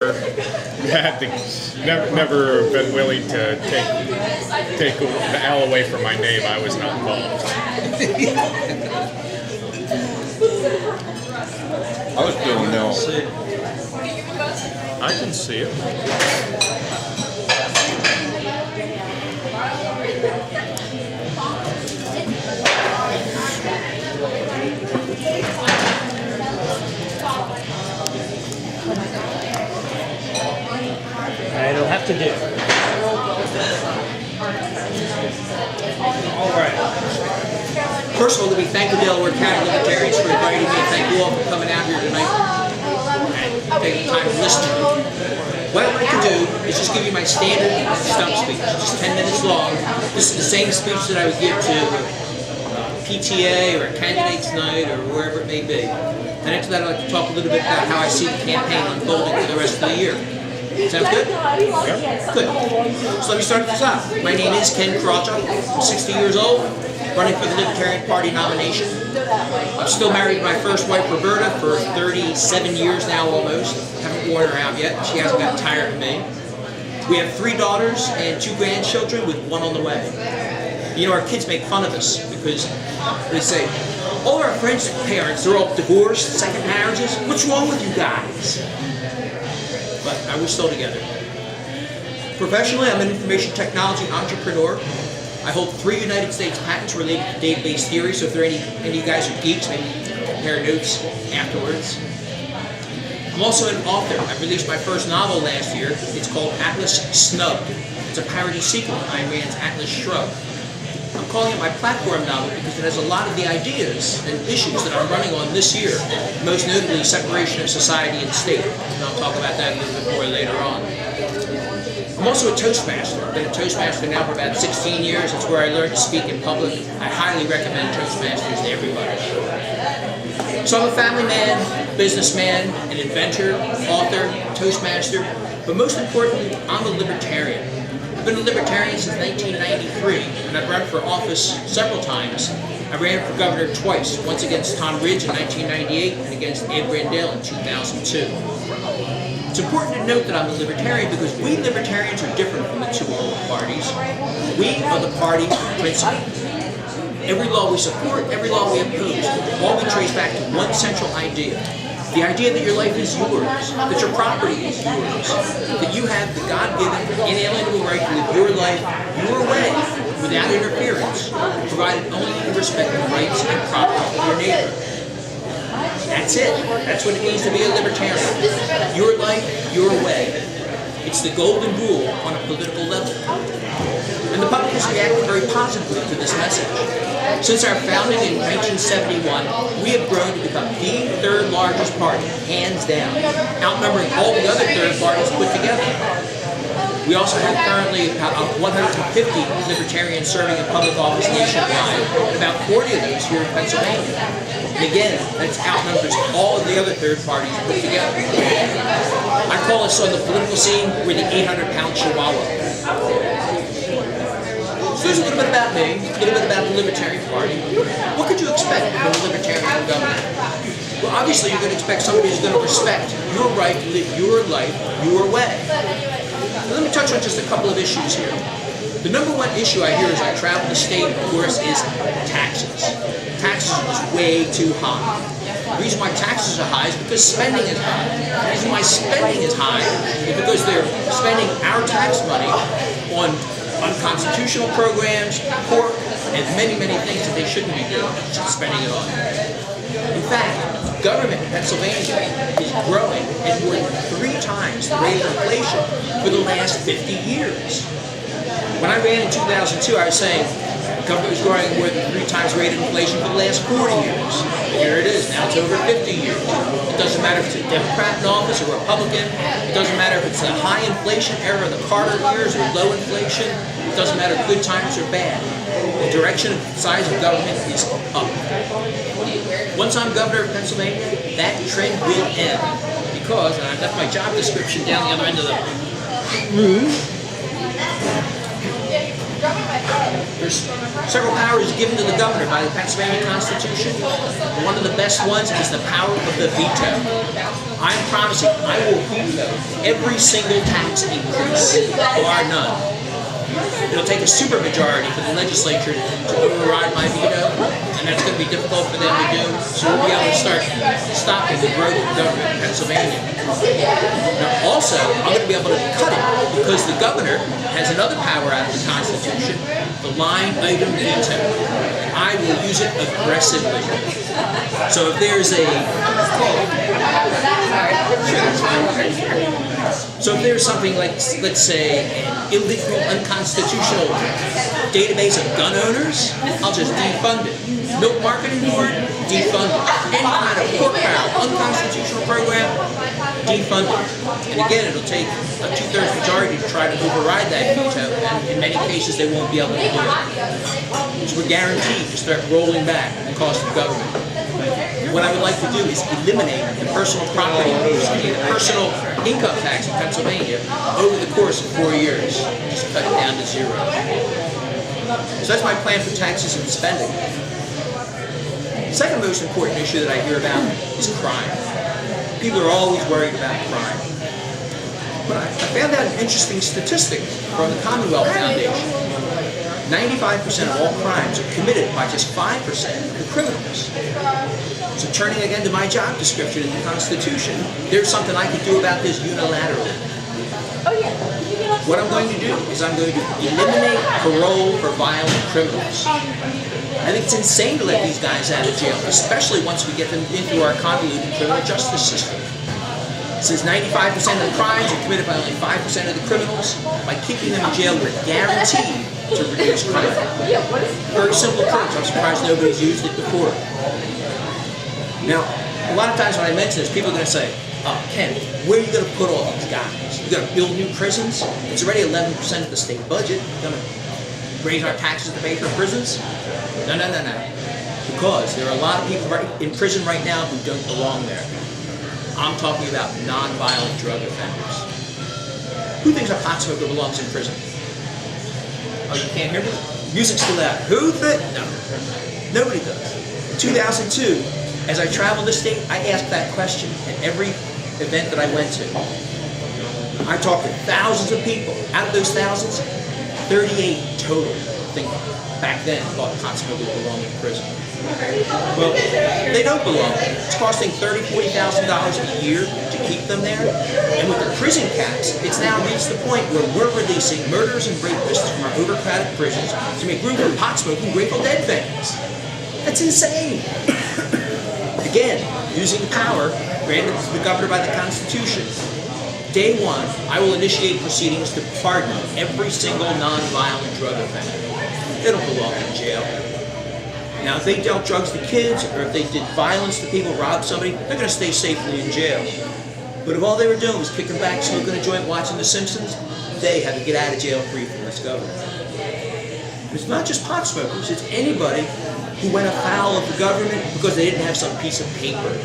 Never been willing to take the L away from my name. I was not involved. I was doing no. I can see it. It'll have to do. All right. First of all, let me thank the Delaware County Libertarians for inviting me, and thank you all for coming out here tonight and taking the time to listen to me. What I'd like to do is just give you my standard stump speech, just 10 minutes long. This is the same speech that I would give to PTA or a candidate's night or wherever it may be. And after that, I'd like to talk a little bit about how I see the campaign unfolding for the rest of the year. Sounds good? Yeah. Good. So let me start at the top. My name is Krawchuk. I'm 60 years old, running for the Libertarian Party nomination. I'm still married to my first wife, Roberta, for 37 years now almost. Haven't worn her out yet. She hasn't gotten tired of me. We have 3 daughters and 2 grandchildren with 1 on the way. You know, our kids make fun of us because they say, all our friends' parents, they're all divorced, second marriages. What's wrong with you guys? But we're still together. Professionally, I'm an information technology entrepreneur. I hold 3 United States patents related to database theory, so if there are any of you guys are geeks, maybe compare notes afterwards. I'm also an author. I released my first novel last year. It's called Atlas Snubbed. It's a parody sequel to Ayn Rand's Atlas Shrugged. I'm calling it my platform novel because it has a lot of the ideas and issues that I'm running on this year, most notably separation of society and state. And I'll talk about that a little bit more later on. I'm also a Toastmaster. I've been a Toastmaster now for about 16 years. It's where I learned to speak in public. I highly recommend Toastmasters to everybody. So I'm a family man, businessman, an inventor, author, Toastmaster, but most importantly, I'm a libertarian. I've been a libertarian since 1993, and I've run for office several times. I ran for governor twice, once against Tom Ridge in 1998 and against Ed Randell in 2002. It's important to note that I'm a libertarian because we libertarians are different from the 2 old parties. We are the party of principle. Every law we support, every law we oppose, all we trace back to one central idea. The idea that your life is yours, that your property is yours, that you have the God-given, inalienable right to live your life your way without interference, provided only you respect the rights and property of your neighbor. That's it. That's what it means to be a libertarian. Your life, your way. It's the golden rule on a political level. And the public has reacted very positively to this message. Since our founding in 1971, we have grown to become the 3rd largest party, hands down, outnumbering all the other 3rd parties put together. We also have currently about 150 libertarians serving in public office nationwide, and about 40 of those here in Pennsylvania. And again, that outnumbers all of the other 3rd parties put together. I call us on the political scene, we're the 800-pound chihuahua. So there's a little bit about me, a little bit about the Libertarian Party. What could you expect from a Libertarian governor? Well, obviously you're going to expect somebody who's going to respect your right to live your life your way. Now, let me touch on just a couple of issues here. The number 1 issue I hear as I travel the state, of course, is taxes. Taxes are just way too high. The reason why taxes are high is because spending is high. The reason why spending is high is because they're spending our tax money on unconstitutional programs, pork, and many, many things that they shouldn't be doing, spending it on. In fact, government in Pennsylvania is growing at more than 3 times the rate of inflation for the last 50 years. When I ran in 2002, I was saying the government was growing more than 3 times the rate of inflation for the last 40 years. Here it is, now it's over 50 years. It doesn't matter if it's a Democrat in office or Republican. It doesn't matter if it's the high inflation era of the Carter years or low inflation. It doesn't matter if good times or bad. The direction of the size of government is up. Once I'm governor of Pennsylvania, that trend will end. Because, and I've left my job description down the other end of the room. There's several powers given to the governor by the Pennsylvania Constitution. One of the best ones is the power of the veto. I'm promising I will veto every single tax increase, bar none. It'll take a supermajority for the legislature to override my veto, and that's going to be difficult for them to do, so we'll be able to start stopping the growth of government in Pennsylvania. Now also, I'm going to be able to cut it, because the governor has another power out of the Constitution, the line item veto. I will use it aggressively. So if there's something like, let's say, an illegal, unconstitutional database of gun owners, I'll just defund it. Milk marketing board, defund it. Any kind of pork barrel, unconstitutional program, defund it. And again, it'll take a 2/3 majority to try to override that veto, and in many cases they won't be able to do it. So we're guaranteed to start rolling back the cost of government. What I would like to do is eliminate the personal property, the personal income tax in Pennsylvania over the course of 4 years. Just cut it down to zero. So that's my plan for taxes and spending. The second most important issue that I hear about is crime. People are always worried about crime. But I found out an interesting statistic from the Commonwealth Foundation. 95% of all crimes are committed by just 5% of the criminals. So turning again to my job description in the Constitution, there's something I can do about this unilaterally. What I'm going to do is I'm going to eliminate parole for violent criminals. I think it's insane to let these guys out of jail, especially once we get them into our convoluted criminal justice system. Since 95% of the crimes are committed by only 5% of the criminals, by keeping them in jail, we're guaranteed to reduce crime. Very simple approach. I'm surprised nobody's used it before. Now, a lot of times when I mention this, people are going to say, "Oh, Ken, where are you going to put all these guys? You're going to build new prisons? It's already 11% of the state budget. You're going to raise our taxes to pay for prisons?" No. Because there are a lot of people in prison right now who don't belong there. I'm talking about non-violent drug offenders. Who thinks a pot smoker belongs in prison? Oh, you can't hear me? Music's still loud. Who thinks? No. Nobody does. In 2002, as I traveled the state, I asked that question at every event that I went to. I talked to thousands of people. Out of those thousands, 38 total think back then thought pot smokers belonged in prison. Well, they don't belong. It's costing $30,000, $40,000 a year to keep them there. And with the prison caps, it's now reached the point where we're releasing murderers and rapists from our overcrowded prisons to make room for pot-smoking Grateful Dead fans. That's insane. Again, using the power granted to the governor by the Constitution, day one, I will initiate proceedings to pardon every single non-violent drug offender. They don't belong in jail. Now, if they dealt drugs to kids, or if they did violence to people, robbed somebody, they're going to stay safely in jail. But if all they were doing was kicking back, smoking a joint, watching The Simpsons, they had to get out of jail free from this government. It's not just pot smokers, it's anybody who went afoul of the government because they didn't have some piece of paper.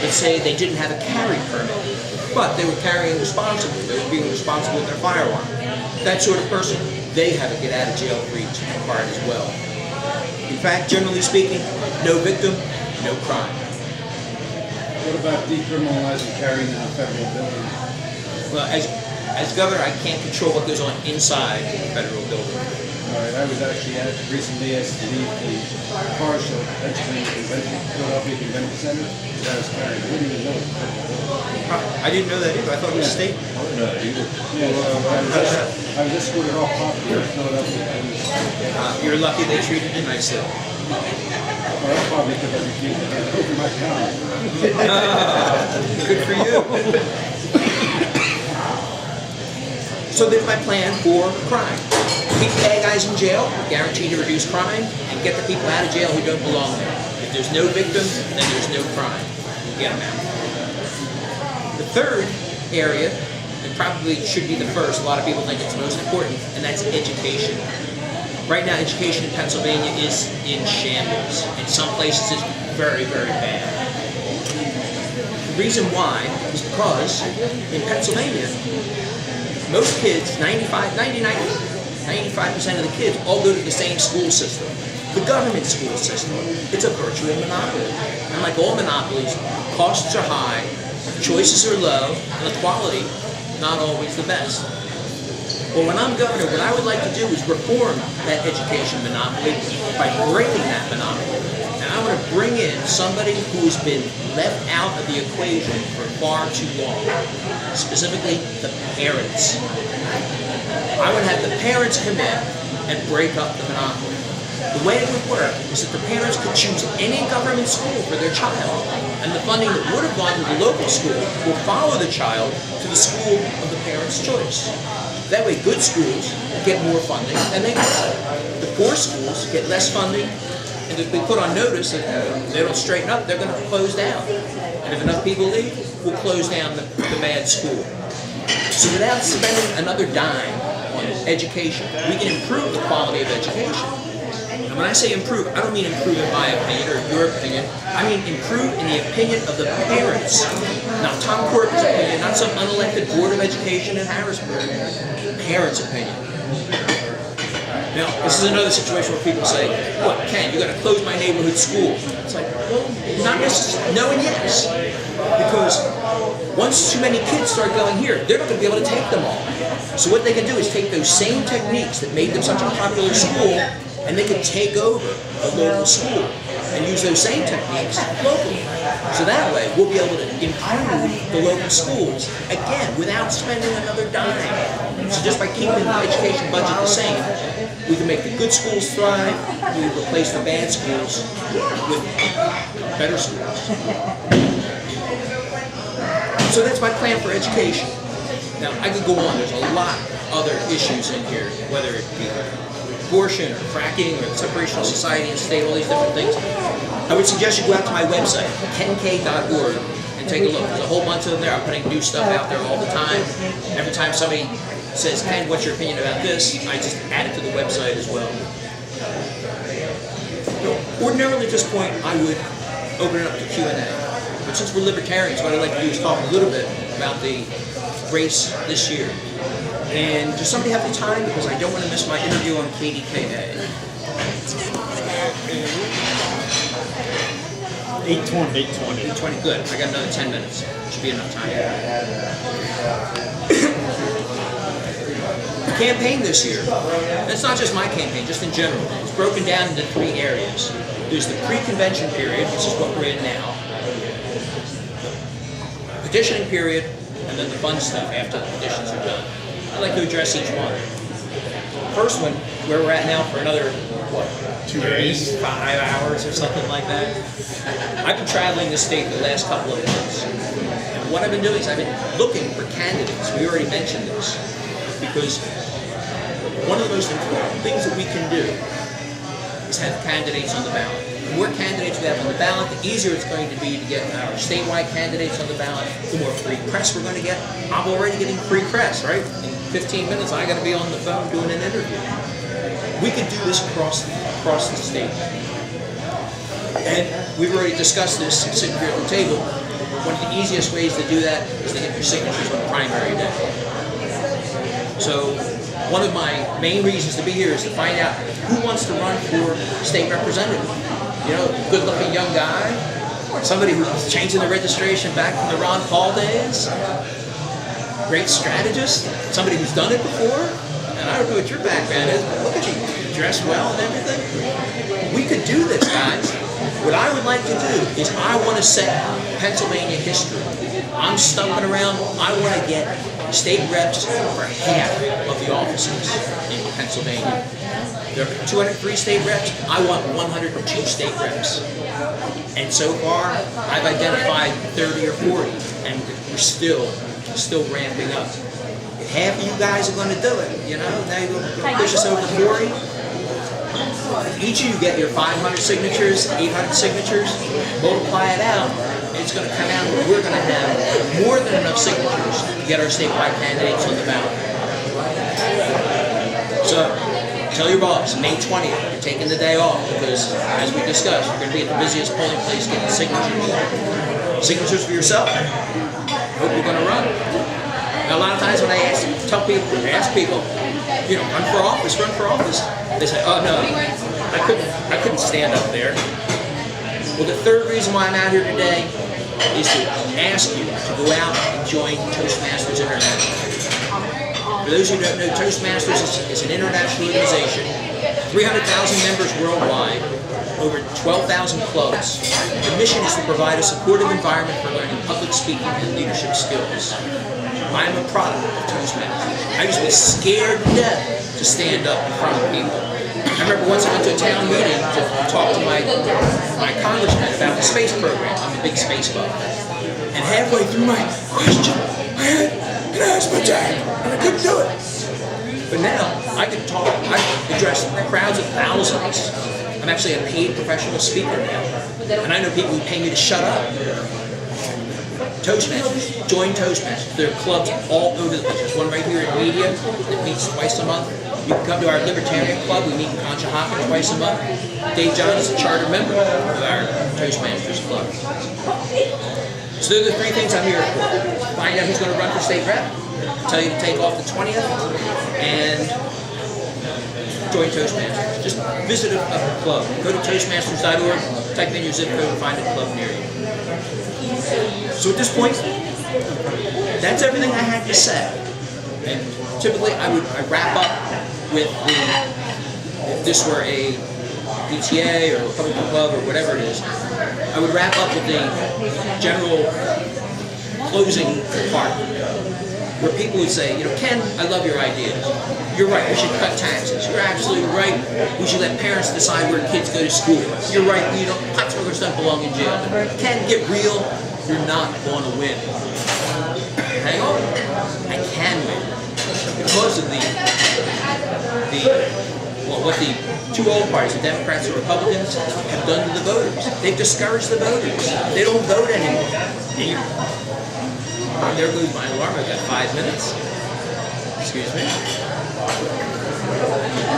Let's say they didn't have a carry permit, but they were carrying responsibly, they were being responsible with their firearm. That sort of person, they have to get out of jail free part as well. In fact, generally speaking, no victim, no crime. What about decriminalizing carrying in a federal building? Well, as governor, I can't control what goes on inside the federal building. All right, I was actually recently asked to leave the car show at Pennsylvania Convention, Philadelphia Convention Center, because I was carrying. I didn't even know it was a federal building. I didn't know that either. I thought it was state. No, either. Yeah, I was escorted off property in Philadelphia. You're lucky they treated you nicely. Well, that's probably because I refused to hand over my car. Good for you. So there's my plan for crime. Keep bad guys in jail, guaranteed to reduce crime, and get the people out of jail who don't belong there. If there's no victim, then there's no crime. Get them out. The third area, and probably should be the first, a lot of people think it's most important, and that's education. Right now, education in Pennsylvania is in shambles. In some places, it's very, very bad. The reason why is because in Pennsylvania, most kids, 99% 95% of the kids all go to the same school system. The government school system, it's a virtual monopoly. And like all monopolies, costs are high, choices are low, and the quality not always the best. Well, when I'm governor, what I would like to do is reform that education monopoly by breaking that monopoly. And I want to bring in somebody who has been left out of the equation for far too long, specifically the parents. I would have the parents come in and break up the monopoly. The way it would work is that the parents could choose any government school for their child, and the funding that would have gone to the local school will follow the child to the school of the parents' choice. That way, good schools get more funding and they grow. The poor schools get less funding, and if they put on notice that they don't straighten up, they're going to close down. And if enough people leave, we'll close down the bad school. So without spending another dime on education, we can improve the quality of education. And when I say improve, I don't mean improve in my opinion or your opinion. I mean improve in the opinion of the parents. Not Tom Corbin's opinion, not some unelected Board of Education in Harrisburg. Parents' opinion. Now, this is another situation where people say, what, Ken, you're going to close my neighborhood school. It's like, well, not necessarily, no and yes. Because once too many kids start going here, they're not going to be able to take them all. So what they can do is take those same techniques that made them such a popular school, and they can take over a local school and use those same techniques locally. So that way, we'll be able to improve the local schools, again, without spending another dime. So just by keeping the education budget the same, we can make the good schools thrive, we can replace the bad schools with better schools. So that's my plan for education. Now, I could go on, there's a lot of other issues in here, whether it be abortion or fracking or separation of society and state, all these different things. I would suggest you go out to my website, kenk.org, and take a look. There's a whole bunch of them there. I'm putting new stuff out there all the time. Every time somebody says, Ken, what's your opinion about this? I just add it to the website as well. Ordinarily at this point, I would open it up to Q&A. But since we're libertarians, what I'd like to do is talk a little bit about the race this year. And does somebody have the time? Because I don't want to miss my interview on KDKA. 8:20, good. I got another 10 minutes. Should be enough time. The campaign this year, and it's not just my campaign, just in general, it's broken down into 3 areas. There's the pre-convention period, which is what we're in now, petitioning period, and then the fun stuff after the petitions are done. I'd like to address each one. First one, where we're at now for another, 2 days, 5 hours or something like that. I've been traveling the state the last couple of months. And what I've been doing is I've been looking for candidates. We already mentioned this. Because one of the most important things that we can do is have candidates on the ballot. The more candidates we have on the ballot, the easier it's going to be to get our statewide candidates on the ballot, the more free press we're going to get. I'm already getting free press, right? In 15 minutes, I got to be on the phone doing an interview. We could do this across the state. And we've already discussed this sitting here at the table. One of the easiest ways to do that is to get your signatures on primary day. So one of my main reasons to be here is to find out who wants to run for state representative. You know, good-looking young guy, or somebody who's changing the registration back from the Ron Paul days. Great strategist, somebody who's done it before. And I don't know what your background is, but look at you, dress well and everything. We could do this, guys. What I would like to do is I want to set Pennsylvania history. I'm stumping around. I want to get state reps for half of the offices in Pennsylvania. There are 203 state reps. I want 102 state reps. And so far, I've identified 30 or 40, and we're still ramping up. If half of you guys are going to do it, you know, now you're going to push us over 40. Each of you get your 500 signatures, 800 signatures, multiply it out, it's going to come out where we're going to have more than enough signatures to get our statewide candidates on the ballot. So, tell your boss, May 20th, you're taking the day off because, as we discussed, you're going to be at the busiest polling place getting signatures. Signatures for yourself. Hope you're going to run. Now, a lot of times when I ask people, you know, run for office, they say, oh no, I couldn't stand up there. Well, the third reason why I'm out here today is to ask you to go out and join Toastmasters International. For those who don't know, Toastmasters is an international organization, 300,000 members worldwide, over 12,000 clubs. The mission is to provide a supportive environment for learning public speaking and leadership skills. I'm a product of Toastmasters. I used to be scared to death to stand up in front of people. I remember once I went to a town meeting to talk to my congressman about the space program. I'm a big space buff. And halfway through my question, I had an asthma attack, and I couldn't do it. But now, I can talk, I address crowds of thousands. I'm actually a paid professional speaker now. And I know people who pay me to shut up. Toastmasters. Join Toastmasters. There are clubs all over the place. There's one right here in Media that meets twice a month. You can come to our Libertarian Club. We meet in Krawchuk twice a month. Dave John is a charter member of our Toastmasters Club. So those are the three things I'm here for. Find out who's going to run for state rep. Tell you to take off the 20th. And join Toastmasters. Just visit a club. Go to toastmasters.org, type in your zip code, and find a club near you. So at this point, that's everything I had to say. And typically, I wrap up with if this were a PTA or a Republican club or whatever it is, I would wrap up with the general closing part, where people would say, you know, Ken, I love your ideas. You're right, we should cut taxes. You're absolutely right. We should let parents decide where kids go to school. You're right, you know, pot smokers don't belong in jail. Ken, get real. You're not going to win. Hang on. I can win. Because of what the two old parties, the Democrats and Republicans, have done to the voters. They've discouraged the voters. They don't vote anymore. And there goes my alarm. I've got 5 minutes. Excuse me.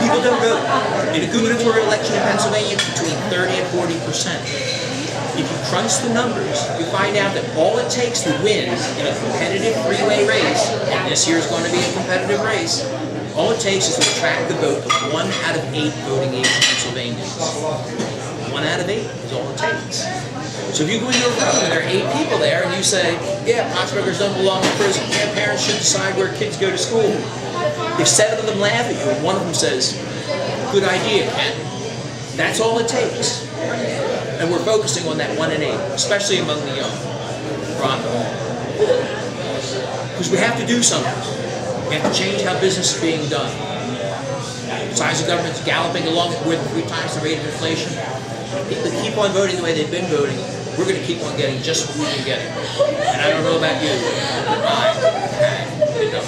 People don't vote. In a gubernatorial election in Pennsylvania, it's between 30 and 40%. If you crunch the numbers, you find out that all it takes to win in a competitive three-way race, and this year is going to be a competitive race, all it takes is to attract the vote of 1 out of 8 voting age Pennsylvanians. 1 out of 8 is all it takes. So if you go into a room and there are 8 people there and you say, yeah, pot smokers don't belong in prison, yeah, parents should decide where kids go to school. If 7 of them laugh at you and 1 of them says, good idea, Ken, that's all it takes. And we're focusing on that 1 in 8, especially among the young. Because we have to do something. We have to change how business is being done. The size of government is galloping along at more than 3 times the rate of inflation. People keep on voting the way they've been voting. We're going to keep on getting just what we've been getting. And I don't know about you, but I have enough.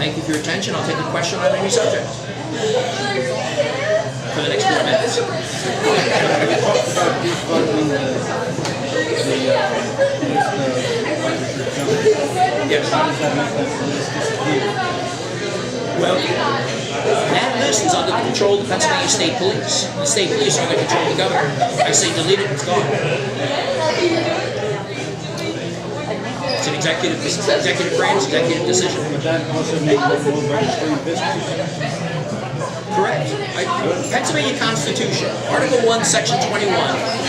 Thank you for your attention. I'll take a question on any subject. For the next 4 minutes. Have you talked about defunding Yes. How does that make that list disappear? Well, that list is under the control of the Pennsylvania State Police. The State Police are under control of the governor. I say delete it, it's gone. It's an executive branch, executive decision. But that also makes them more registering businesses. Correct. Pennsylvania Constitution, Article 1, Section 21,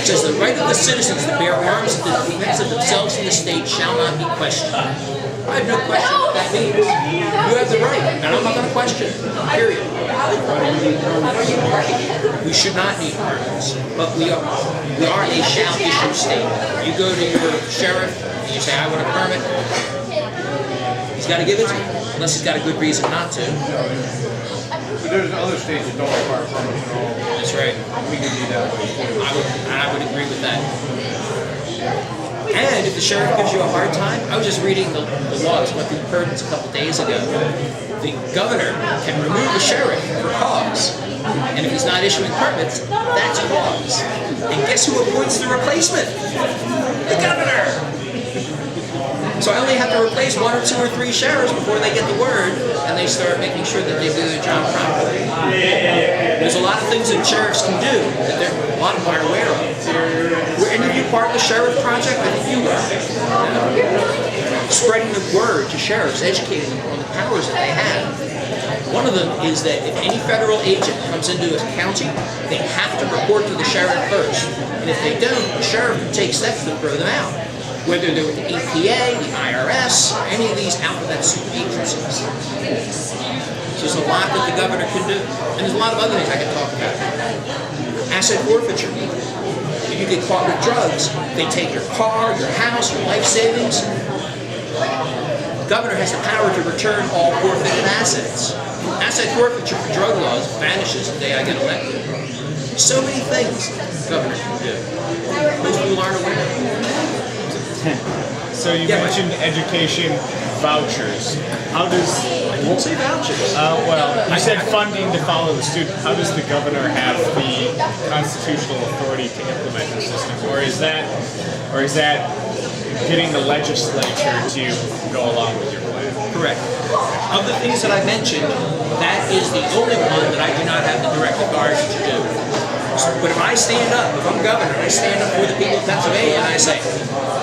says the right of the citizens to bear arms in defense of themselves and the state shall not be questioned. I have no question what that means. You have the right, and I'm not going to question it. Period. We should not need permits, but we are a shall issue state. You go to your sheriff and you say, I want a permit, he's got to give it to you, unless he's got a good reason not to. But there's other states that don't require permits at all. That's right. We can do that way. I would agree with that. And if the sheriff gives you a hard time, I was just reading the laws, went through the permits a couple days ago. The governor can remove the sheriff for cause. And if he's not issuing permits, that's cause. And guess who appoints the replacement? The governor! So I only have to replace 1 or 2 or 3 sheriffs before they get the word and they start making sure that they do their job properly. There's a lot of things that sheriffs can do that a lot of them aren't aware of. Were any of you part of the Sheriff Project? I think you were. spreading the word to sheriffs, educating them on the powers that they have. One of them is that if any federal agent comes into a county, they have to report to the sheriff first. And if they don't, the sheriff can take steps to throw them out. Whether they're with the EPA, the IRS, or any of these alphabet soup agencies. So there's a lot that the governor can do. And there's a lot of other things I can talk about. Asset forfeiture. If you get caught with drugs, they take your car, your house, your life savings. The governor has the power to return all forfeited assets. Asset forfeiture for drug laws vanishes the day I get elected. So many things the governor can do. Most people aren't aware of. So you mentioned education vouchers. How does... I didn't say vouchers. Well, you said funding to follow the student. How does the governor have the constitutional authority to implement the system? Or is that getting the legislature to go along with your plan? Correct. Of the things that I mentioned, that is the only one that I do not have the direct authority to do. But if I stand up, if I'm governor, I stand up for the people of Pennsylvania and I say,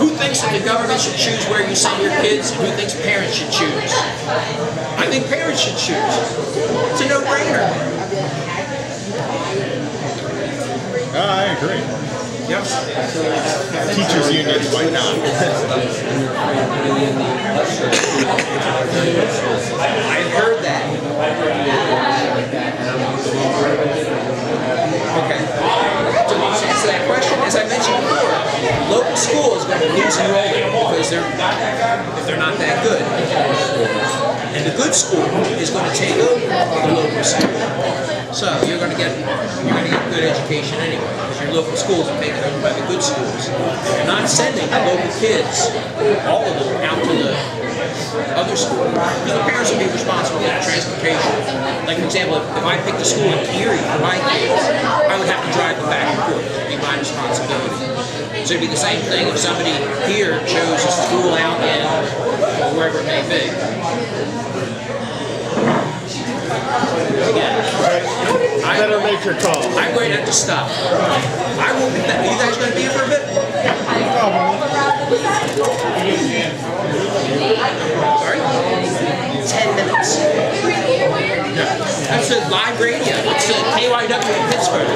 who thinks that the government should choose where you send your kids and who thinks parents should choose? I think parents should choose. It's a no-brainer. I agree. Yep. Teachers unions might not. I've heard that. Okay. So to answer that question, as I mentioned before, local school is going to lose enrollment because if they're not that good. And the good school is going to take over the local school. So you're going to get good education anyway, because your local schools are taken over by the good schools. You're not sending the local kids, all of them, out to the other school. The parents will be responsible for transportation. Like, for example, if I picked a school in Erie for my kids, I would have to drive them back and forth. It would be my responsibility. So it'd be the same thing if somebody here chose a school out in wherever it may be. I better make your call. I'm going to have to stop. I will be back. Are you guys going to be here for a bit? Sorry? 10 minutes. That's a live radio. It's a KYW in Pittsburgh.